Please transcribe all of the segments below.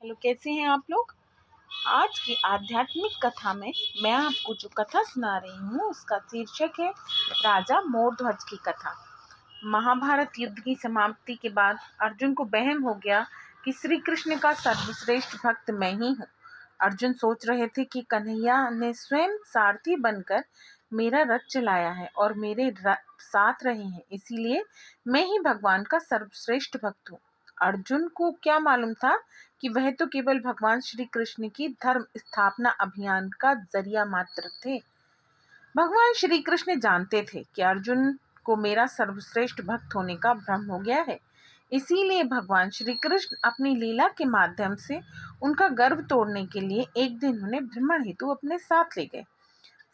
Hello, कैसे हैं आप लोग। आज की आध्यात्मिक कथा में मैं आपको जो कथा सुना रही हूँ उसका शीर्षक है राजा मोरध्वज की कथा। महाभारत युद्ध की समाप्ति के बाद अर्जुन को वहम हो गया कि श्री कृष्ण का सर्वश्रेष्ठ भक्त मैं ही हूँ। अर्जुन सोच रहे थे कि कन्हैया ने स्वयं सारथी बनकर मेरा रथ चलाया है और मेरे साथ रहे हैं, इसीलिए मैं ही भगवान का सर्वश्रेष्ठ भक्त हूँ। अर्जुन को क्या मालूम था कि वह तो केवल भगवान श्री कृष्ण की धर्म स्थापना अभियान का जरिया मात्र थे। भगवान श्री कृष्ण जानते थे कि अर्जुन को मेरा सर्वश्रेष्ठ भक्त होने का भ्रम हो गया है, इसीलिए भगवान श्री कृष्ण अपनी लीला के माध्यम से उनका गर्व तोड़ने के लिए एक दिन उन्हें भ्रमण हेतु अपने साथ ले गए।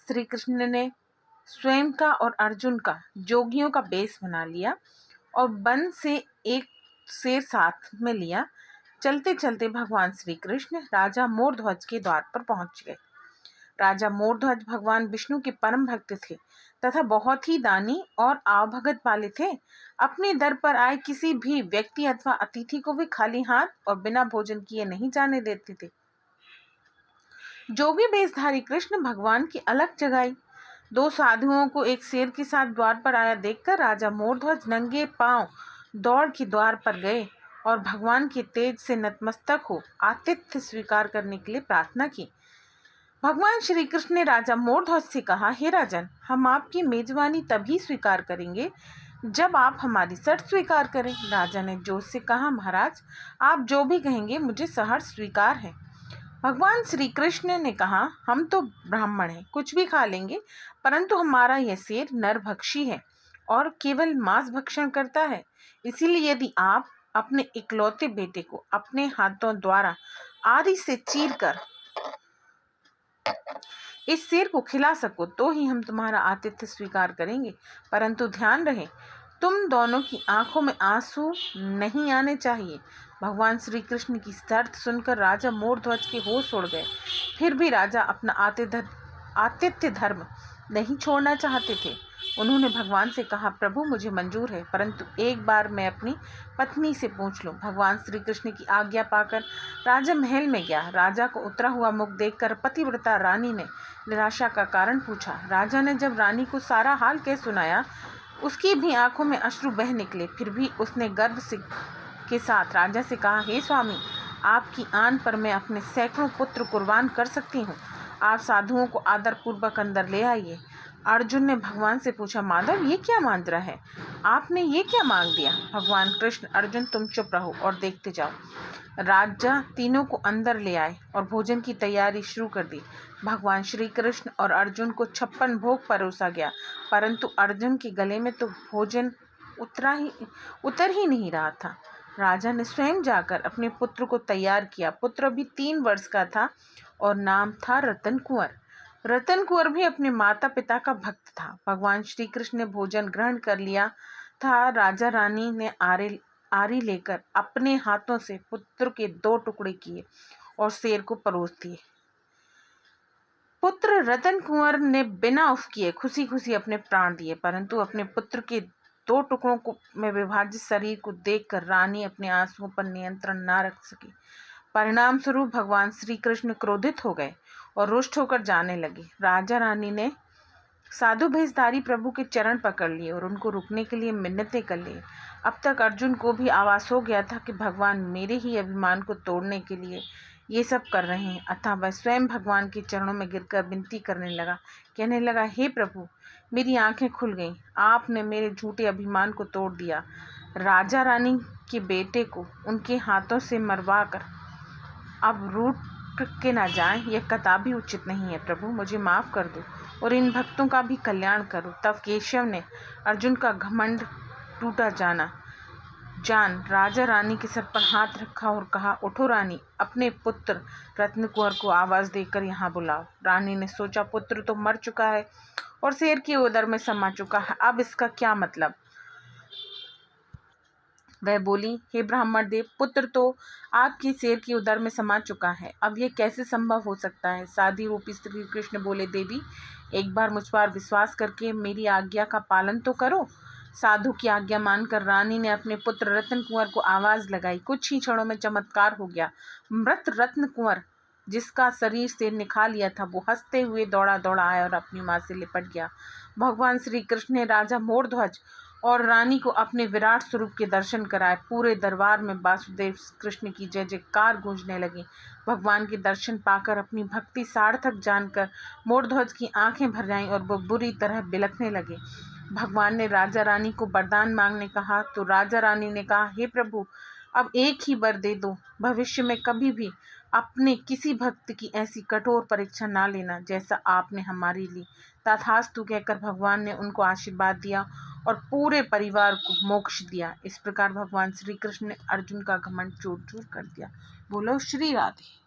श्री कृष्ण ने स्वयं का और अर्जुन का जोगियों का वेश बना लिया और वन से एक शेर साथ में लिया। चलते चलते भगवान श्री कृष्ण राजा मोरध्वज के द्वार पर पहुंच गए। राजा मोरध्वज भगवान विष्णु के परम भक्त थे तथा बहुत ही दानी और आवभगत वाले थे। अपने दर पर आए किसी भी व्यक्ति अथवा अतिथि को वे खाली हाथ और बिना भोजन किए नहीं जाने देते थे। जोगी वेशधारी कृष्ण भगवान की अलग जगाई। दो साधुओं को एक शेर के साथ द्वार पर आया देखकर राजा मोरध्वज नंगे पांव दौड़ के द्वार पर गए और भगवान के तेज से नतमस्तक हो आतिथ्य स्वीकार करने के लिए प्रार्थना की। भगवान श्री कृष्ण ने राजा मोरध्वज से कहा, हे राजन, हम आपकी मेजबानी तभी स्वीकार करेंगे जब आप हमारी शर्त स्वीकार करें। राजा ने जोश से कहा, महाराज, आप जो भी कहेंगे मुझे सहर्ष स्वीकार है। भगवान श्री कृष्ण ने कहा, हम तो ब्राह्मण हैं, कुछ भी खा लेंगे, परंतु हमारा यह शेर नरभक्षी है और केवल मांस भक्षण करता है। इसीलिए यदि आप अपने इकलौते बेटे को अपने हाथों द्वारा आरी से चीरकर इस शेर को खिला सको तो ही हम तुम्हारा आतिथ्य स्वीकार करेंगे। परंतु ध्यान रहे, तुम दोनों की आंखों में आंसू नहीं आने चाहिए। भगवान श्री कृष्ण की शर्त सुनकर राजा मोरध्वज के होश उड़ गए। फिर भी राजा अपना आतिथ्य धर्म नहीं छोड़ना चाहते थे। उन्होंने भगवान से कहा, प्रभु, मुझे मंजूर है, परंतु एक बार मैं अपनी पत्नी से पूछ लूं। भगवान श्री कृष्ण की आज्ञा पाकर राजा महल में गया। राजा को उतरा हुआ मुख देखकर पतिव्रता रानी ने निराशा का कारण पूछा। राजा ने जब रानी को सारा हाल कह सुनाया, उसकी भी आंखों में अश्रु बह निकले। फिर भी उसने गर्व के साथ राजा से कहा, हे स्वामी, आपकी आन पर मैं अपने सैकड़ों पुत्र कुर्बान कर सकती हूँ। आप साधुओं को आदर पूर्वक अंदर ले आइए। अर्जुन ने भगवान से पूछा, माधव, ये क्या मांग रहा है? आपने ये क्या मांग दिया? भगवान कृष्ण, अर्जुन, तुम चुप रहो और देखते जाओ। राजा तीनों को अंदर ले आए और भोजन की तैयारी शुरू कर दी। भगवान श्री कृष्ण और अर्जुन को 56 भोग परोसा गया, परंतु अर्जुन के गले में तो भोजन उतर ही नहीं रहा था। राजा ने स्वयं जाकर अपने पुत्र को तैयार किया। पुत्र भी 3 वर्ष का था और नाम था रतन कुंवर। रतन कुंवर भी अपने माता पिता का भक्त था। भगवान श्री कृष्ण ने भोजन ग्रहण कर लिया था। राजा रानी ने आरी लेकर अपने हाथों से पुत्र के 2 टुकड़े किए और शेर को परोस दिए। पुत्र रतन कुंवर ने बिना उफ किए खुशी खुशी अपने प्राण दिए, परंतु अपने पुत्र के 2 टुकड़ों में विभाजित शरीर को देखकर रानी अपने आंसुओं पर नियंत्रण न रख सकी। परिणाम स्वरूप भगवान श्री कृष्ण क्रोधित हो गए और रुष्ट होकर जाने लगे। राजा रानी ने साधु भेषधारी प्रभु के चरण पकड़ लिए और उनको रुकने के लिए मिन्नतें कर ली। अब तक अर्जुन को भी आभास हो गया था कि भगवान मेरे ही अभिमान को तोड़ने के लिए ये सब कर रहे हैं, अतः वह स्वयं भगवान के चरणों में गिरकर विनती करने लगा। कहने लगा, हे प्रभु, मेरी आंखें खुल गईं, आपने मेरे झूठे अभिमान को तोड़ दिया। राजा रानी के बेटे को उनके हाथों से मरवा कर अब रूठ के ना जाएं, यह कदापि उचित नहीं है। प्रभु, मुझे माफ कर दो और इन भक्तों का भी कल्याण करो। तब केशव ने अर्जुन का घमंड टूटा जान राजा रानी के सर पर हाथ रखा और कहा, उठो रानी, अपने पुत्र रत्न कुंवर को आवाज देकर यहाँ बुलाओ। रानी ने सोचा, पुत्र तो मर चुका है और शेर की उदर में समा चुका है, अब इसका क्या मतलब। वह बोली, हे ब्राह्मण देव, पुत्र तो आपकी शेर की उदर में समा चुका है, अब यह कैसे संभव हो सकता है। साधी रूपी श्री कृष्ण बोले, देवी, एक बार मुझ पर विश्वास करके मेरी आज्ञा का पालन तो करो। साधु की आज्ञा मानकर रानी ने अपने पुत्र रत्न कुंवर को आवाज लगाई। कुछ ही क्षणों में चमत्कार हो गया। मृत रत्न कुंवर, जिसका शरीर से निखा लिया था, वो हंसते हुए दौड़ा दौड़ा आया और अपनी माँ से लिपट गया। भगवान श्री कृष्ण ने राजा मोरध्वज और रानी को अपने विराट स्वरूप के दर्शन कराए। पूरे दरबार में वासुदेव कृष्ण की जय जयकार गूंजने लगी। भगवान के दर्शन पाकर अपनी भक्ति सार्थक जानकर मोरध्वज की आंखें भर आईं और वो बुरी तरह बिलखने लगे। भगवान ने राजा रानी को वरदान मांगने कहा तो राजा रानी ने कहा, हे प्रभु, अब एक ही वर दे दो, भविष्य में कभी भी अपने किसी भक्त की ऐसी कठोर परीक्षा ना लेना जैसा आपने हमारी ली। तथास्तु कहकर भगवान ने उनको आशीर्वाद दिया और पूरे परिवार को मोक्ष दिया। इस प्रकार भगवान श्री कृष्ण ने अर्जुन का घमंड चूर चूर कर दिया। बोलो श्री राधे।